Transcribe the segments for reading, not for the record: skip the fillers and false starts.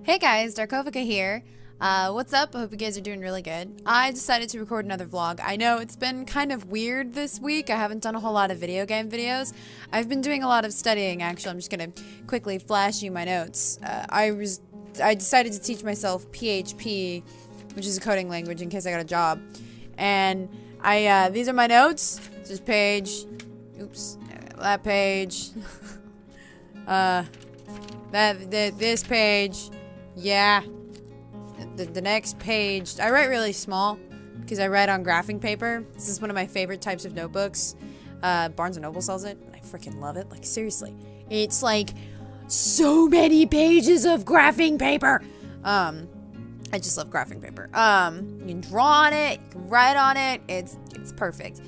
Hey guys, Darkovika here. What's up? I hope you guys are doing really good. I decided to record another vlog. I know it's been kind of weird this week. I haven't done a whole lot of video game videos. I've been doing a lot of studying, actually. I'm just gonna quickly flash you my notes. I decided to teach myself PHP, which is a coding language, in case I got a job. And these are my notes. This page. Oops. That page. This page. Yeah. The next page. I write really small because I write on graphing paper. This is one of my favorite types of notebooks. Barnes & Noble sells it. I freaking love it. Like, seriously. It's like so many pages of graphing paper. I just love graphing paper. You can draw on it, you can write on it. It's perfect.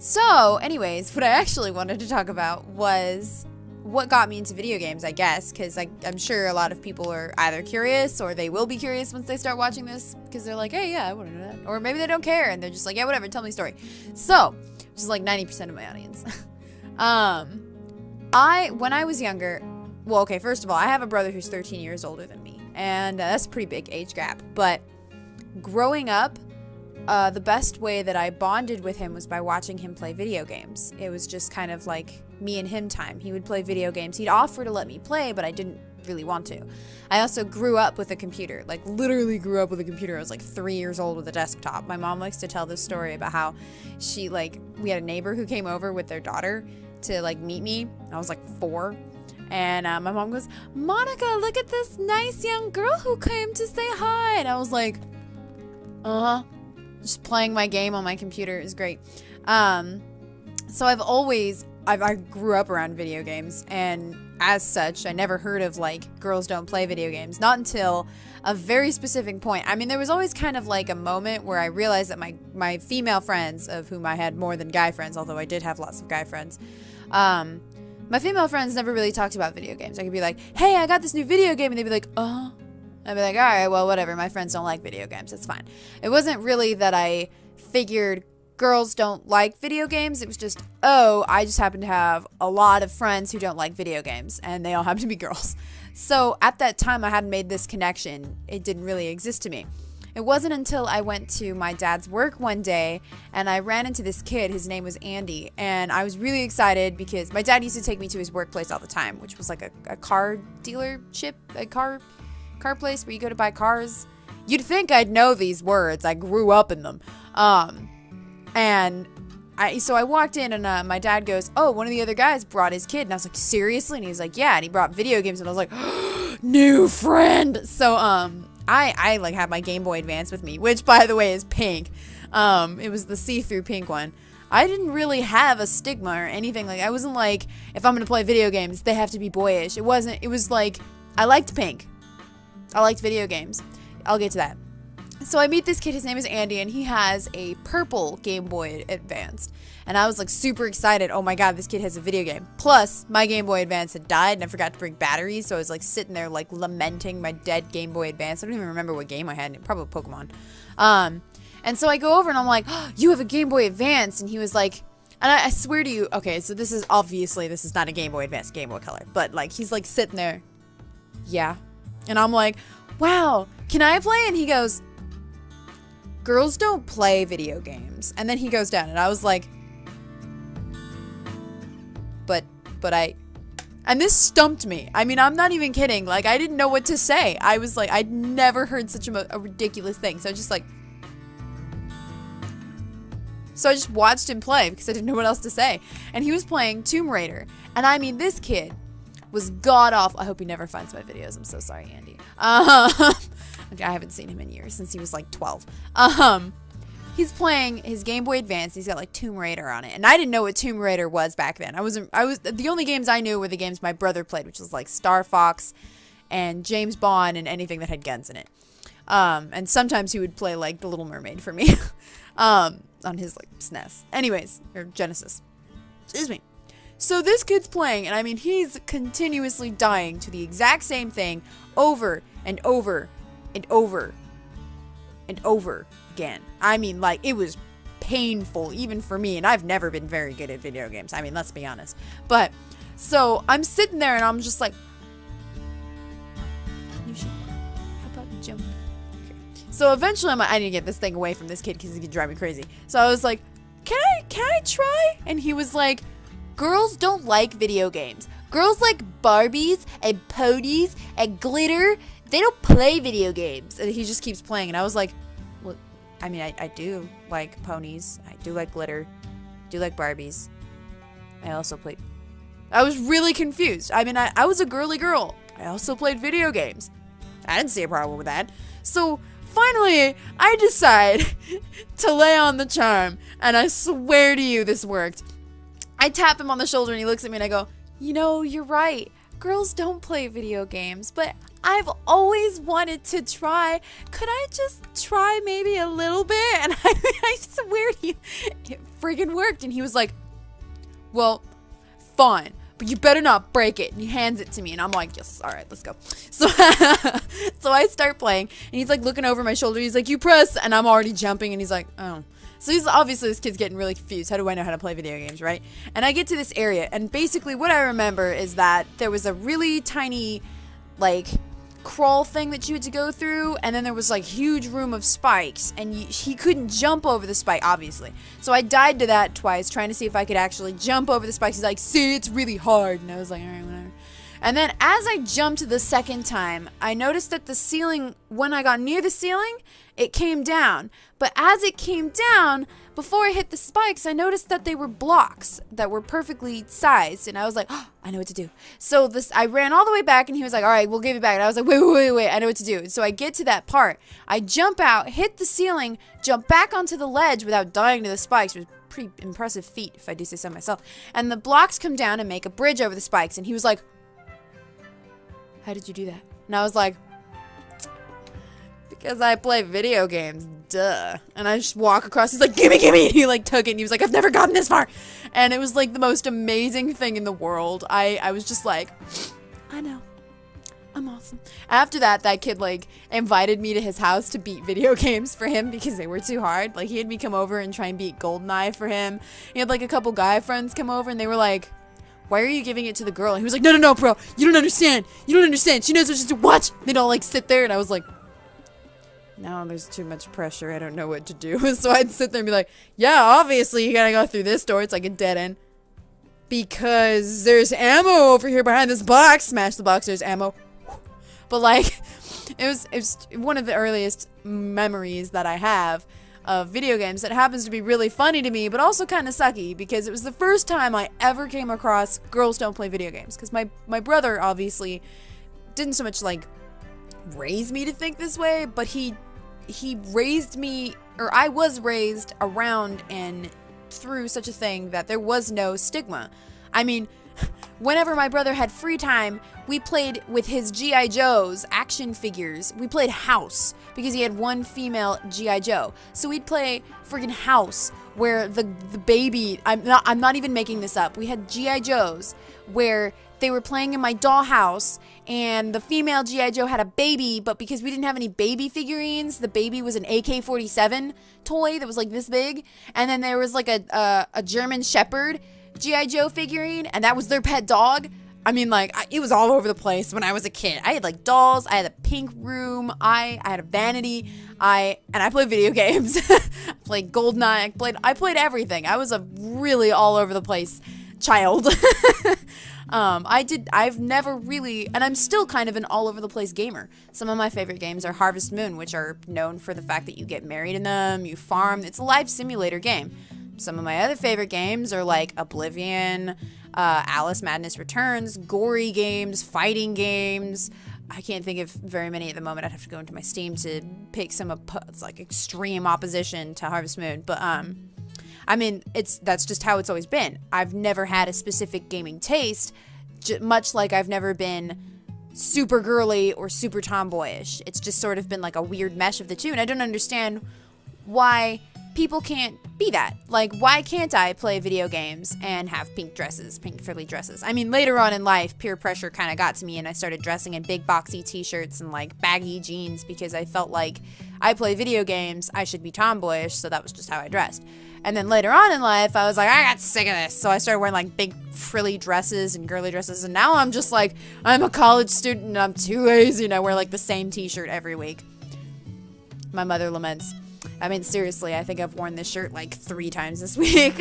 So anyways, what I actually wanted to talk about was what got me into video games, I guess, because I'm sure a lot of people are either curious or they will be curious once they start watching this because they're like, hey, yeah, I want to know that. Or maybe they don't care and they're just like, yeah, whatever, tell me a story. So, which is like 90% of my audience. When I was younger, well, okay, first of all, I have a brother who's 13 years older than me, and that's a pretty big age gap, but growing up, the best way that I bonded with him was by watching him play video games. It was just kind of like me and him time. He would play video games. He'd offer to let me play, but I didn't really want to. I also grew up with a computer, like literally grew up with a computer. I was like 3 years old with a desktop. My mom likes to tell this story about how we had a neighbor who came over with their daughter to like meet me. I was like 4. And my mom goes, Monica, look at this nice young girl who came to say hi. And I was like, uh-huh. Just playing my game on my computer is great. So I grew up around video games, and as such, I never heard of like girls don't play video games. Not until a very specific point. I mean, there was always kind of like a moment where I realized that my female friends, of whom I had more than guy friends, although I did have lots of guy friends, my female friends never really talked about video games. I could be like, hey, I got this new video game, and they'd be like, I'd be like, all right, well, whatever. My friends don't like video games. It's fine. It wasn't really that I figured girls don't like video games. It was just, I just happen to have a lot of friends who don't like video games, and they all happen to be girls. So at that time, I hadn't made this connection. It didn't really exist to me. It wasn't until I went to my dad's work one day, and I ran into this kid. His name was Andy, and I was really excited because my dad used to take me to his workplace all the time, which was like a car dealership, a car place where you go to buy cars. You'd think I'd know these words. I grew up in them. So I walked in, and my dad goes, oh, one of the other guys brought his kid. And I was like, seriously? And he was like, yeah. And he brought video games. And I was like, new friend. So I like had my Game Boy Advance with me, which by the way is pink. It was the see-through pink one. I didn't really have a stigma or anything. Like, I wasn't like, if I'm gonna play video games, they have to be boyish. It was like, I liked pink. I liked video games. I'll get to that. So I meet this kid, his name is Andy, and he has a purple Game Boy Advance. And I was like super excited. Oh my god, this kid has a video game. Plus, my Game Boy Advance had died and I forgot to bring batteries, so I was like sitting there like lamenting my dead Game Boy Advance. I don't even remember what game I had, probably Pokemon. And so I go over and I'm like, oh, you have a Game Boy Advance? And he was like, and I swear to you, okay, so this is not a Game Boy Advance, Game Boy Color, but like he's like sitting there, yeah. And I'm like, wow, can I play? And he goes, girls don't play video games. And then he goes down, and I was like, and this stumped me. I mean, I'm not even kidding. Like, I didn't know what to say. I was like, I'd never heard such a ridiculous thing. So I just watched him play because I didn't know what else to say. And he was playing Tomb Raider. And I mean, this kid was god-awful. I hope he never finds my videos. I'm so sorry, Andy. Okay, I haven't seen him in years, since he was like 12. He's playing his Game Boy Advance. He's got like Tomb Raider on it. And I didn't know what Tomb Raider was back then. The only games I knew were the games my brother played, which was like Star Fox and James Bond and anything that had guns in it. And sometimes he would play like The Little Mermaid for me. On his like SNES. Anyways, or Genesis. Excuse me. So this kid's playing, and I mean, he's continuously dying to the exact same thing over and over and over and over again. I mean, like, it was painful, even for me, and I've never been very good at video games. I mean, let's be honest. But, so, I'm sitting there, and I'm just like, You should. How about jump? Okay. So eventually I need to get this thing away from this kid because he could drive me crazy. So I was like, can I try? And he was like, girls don't like video games. Girls like Barbies and ponies and glitter. They don't play video games. And he just keeps playing. And I was like, well, I mean, I do like ponies. I do like glitter. I do like Barbies. I was really confused. I mean, I was a girly girl. I also played video games. I didn't see a problem with that. So finally, I decide to lay on the charm. And I swear to you, this worked. I tap him on the shoulder and he looks at me and I go, you know, you're right. Girls don't play video games, but I've always wanted to try. Could I just try maybe a little bit? And I swear to you, it friggin' worked. And he was like, well, fine, but you better not break it. And he hands it to me and I'm like, yes, all right, let's go. So, so I start playing and he's like looking over my shoulder. He's like, you press, and I'm already jumping and he's like, oh. So he's obviously, this kid's getting really confused. How do I know how to play video games, right? And I get to this area, and basically what I remember is that there was a really tiny, like, crawl thing that you had to go through, and then there was, like, huge room of spikes, and he couldn't jump over the spike, obviously. So I died to that twice, trying to see if I could actually jump over the spikes. He's like, see, it's really hard. And I was like, all right, whatever. And then as I jumped the second time, I noticed that the ceiling, when I got near the ceiling, it came down. But as it came down, before I hit the spikes, I noticed that they were blocks that were perfectly sized. And I was like, oh, I know what to do. So I ran all the way back and he was like, all right, we'll give it back. And I was like, wait, I know what to do. So I get to that part. I jump out, hit the ceiling, jump back onto the ledge without dying to the spikes. It was a pretty impressive feat, if I do say so myself. And the blocks come down and make a bridge over the spikes. And he was like, how did you do that? And I was like, because I play video games, duh. And I just walk across, he's like, gimme. And he like took it and he was like, I've never gotten this far. And it was like the most amazing thing in the world. I was just like, I know, I'm awesome. After that kid like invited me to his house to beat video games for him because they were too hard. Like he had me come over and try and beat GoldenEye for him. He had like a couple guy friends come over and they were like, why are you giving it to the girl? And he was like, no, bro, you don't understand. She knows what she's doing. Watch. They don't like sit there. And I was like, no, there's too much pressure. I don't know what to do. So I'd sit there and be like, yeah, obviously you gotta go through this door. It's like a dead end. Because there's ammo over here behind this box. Smash the box, there's ammo. But like, it was one of the earliest memories that I have of video games that happens to be really funny to me, but also kind of sucky because it was the first time I ever came across girls don't play video games. Because my brother obviously didn't so much like raise me to think this way, but he raised me, or I was raised around and through such a thing that there was no stigma. I mean, whenever my brother had free time, we played with his G.I. Joes, action figures. We played House because he had one female G.I. Joe. So we'd play friggin' House where the baby, I'm not even making this up. We had G.I. Joes where they were playing in my dollhouse and the female G.I. Joe had a baby, but because we didn't have any baby figurines, the baby was an AK-47 toy that was like this big. And then there was like a German Shepherd G.I. Joe figurine, and that was their pet dog. I mean, like, it was all over the place when I was a kid. I had, like, dolls. I had a pink room. I had a vanity. I played video games. I played GoldenEye. I played everything. I was a really all over the place child. I've never really, and I'm still kind of an all over the place gamer. Some of my favorite games are Harvest Moon, which are known for the fact that you get married in them, you farm. It's a life simulator game. Some of my other favorite games are like Oblivion, Alice Madness Returns, gory games, fighting games. I can't think of very many at the moment. I'd have to go into my Steam to pick some it's like extreme opposition to Harvest Moon. But I mean, that's just how it's always been. I've never had a specific gaming taste, much like I've never been super girly or super tomboyish. It's just sort of been like a weird mesh of the two, and I don't understand why people can't be that. Like, why can't I play video games and have pink dresses, pink frilly dresses? I mean, later on in life, peer pressure kind of got to me, and I started dressing in big boxy t-shirts and like baggy jeans because I felt like I play video games, I should be tomboyish, so that was just how I dressed. And then later on in life, I was like, I got sick of this, so I started wearing like big frilly dresses and girly dresses, and now I'm just like, I'm a college student and I'm too lazy, and I wear like the same t-shirt every week. My mother laments. I mean, seriously, I think I've worn this shirt like 3 times this week.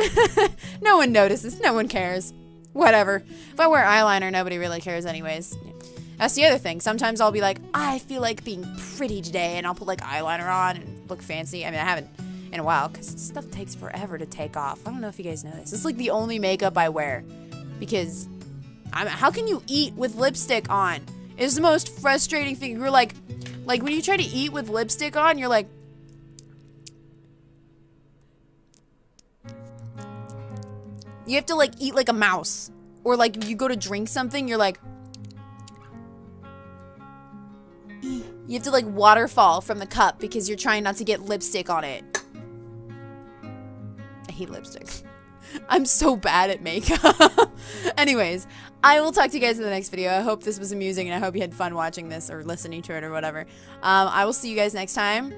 No one notices. No one cares. Whatever. If I wear eyeliner, nobody really cares anyways. That's the other thing. Sometimes I'll be like, I feel like being pretty today, and I'll put like eyeliner on and look fancy. I mean, I haven't in a while because stuff takes forever to take off. I don't know if you guys know this. It's like the only makeup I wear because how can you eat with lipstick on? It's the most frustrating thing. You're like when you try to eat with lipstick on, you're like, you have to like eat like a mouse. Or like you go to drink something, you're like, you have to like waterfall from the cup because you're trying not to get lipstick on it. I hate lipstick. I'm so bad at makeup. Anyways, I will talk to you guys in the next video. I hope this was amusing and I hope you had fun watching this or listening to it or whatever. I will see you guys next time.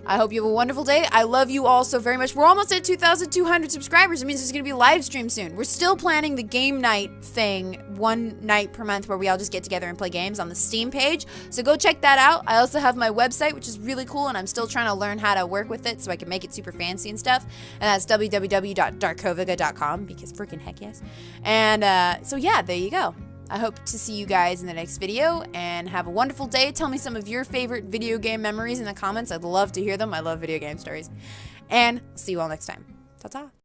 I hope you have a wonderful day. I love you all so very much. We're almost at 2,200 subscribers. It means there's going to be a live stream soon. We're still planning the game night thing 1 night per month where we all just get together and play games on the Steam page. So go check that out. I also have my website, which is really cool, and I'm still trying to learn how to work with it so I can make it super fancy and stuff. And that's www.darkovika.com because freaking heck yes. And so yeah, there you go. I hope to see you guys in the next video, and have a wonderful day. Tell me some of your favorite video game memories in the comments. I'd love to hear them. I love video game stories. And see you all next time. Ta-ta.